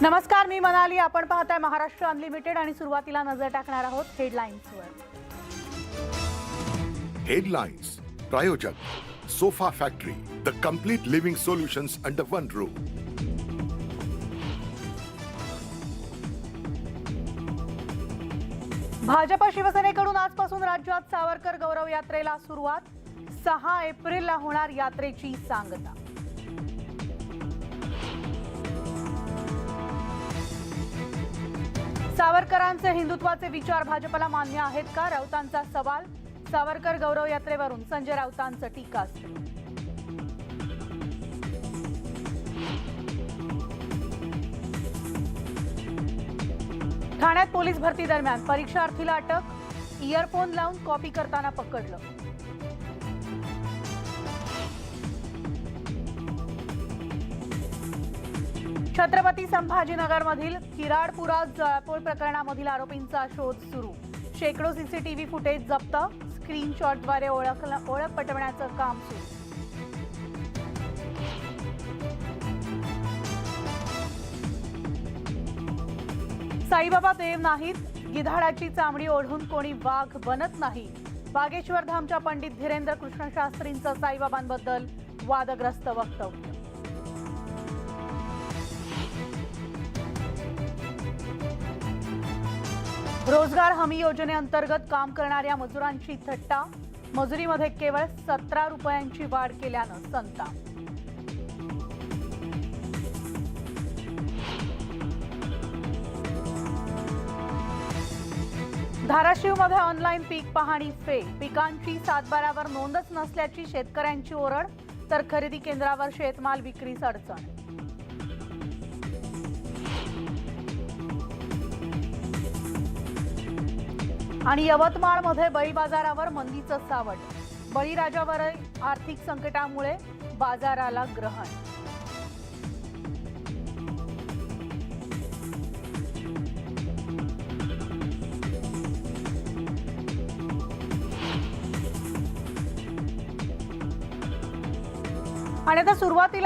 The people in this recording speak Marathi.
नमस्कार, मी मनाली. आपण पाहताय महाराष्ट्र अनलिमिटेड आणि सुरुवातीला नजर टाकणार आहोत हेडलाईन्सवर. हेडलाइंस प्रायोजक sofa factory, the complete living solutions under one roof. Bhajap शिवसेनेकडून आजपासून राज्यात सावरकर गौरव यात्रेला सुरुवात. 6 एप्रिलला होणार यात्रेची सांगता. सावरकरांचे हिंदुत्वाचे विचार भाजपला मान्य आहेत का? राऊतांचा सवाल. सावरकर गौरव यात्रेवरून संजय राऊतांचं टीकास्त्र. ठाण्यात पोलीस भरती दरम्यान परीक्षार्थीला अटक. इयरफोन लावून कॉपी करताना पकडलं. छत्रपती संभाजीनगरमधील किराडपुरा जळपोळ प्रकरणामधील आरोपींचा शोध सुरू. शेकडो सीसीटीव्ही फुटेज जप्त. स्क्रीनशॉटद्वारे ओळख पटवण्याचं काम सुरू. साईबाबा देव नाहीत, गिधाडाची चामडी ओढून कोणी वाघ बनत नाही. बागेश्वर धामच्या पंडित धीरेंद्र कृष्ण शास्त्रींचं साईबाबांबद्दल वादग्रस्त वक्तव्य. रोजगार हमी योजनेअंतर्गत काम करणाऱ्या मजुरांची थट्टा. मजुरीमध्ये केवळ 17 रुपयांची वाढ केल्यानं संताप. धाराशिवमध्ये ऑनलाईन पीक पाहणी फेल. पिकांची सातबारावर नोंदच नसल्याची शेतकऱ्यांची ओरड, तर खरेदी केंद्रावर शेतमाल विक्रीस अडचण. आणि यवतमाळमध्ये बैल बाजारावर मंदीचं सावट. बळीराजावर आर्थिक संकटामुळे बाजाराला ग्रहण. आणि आता सुरुवातीला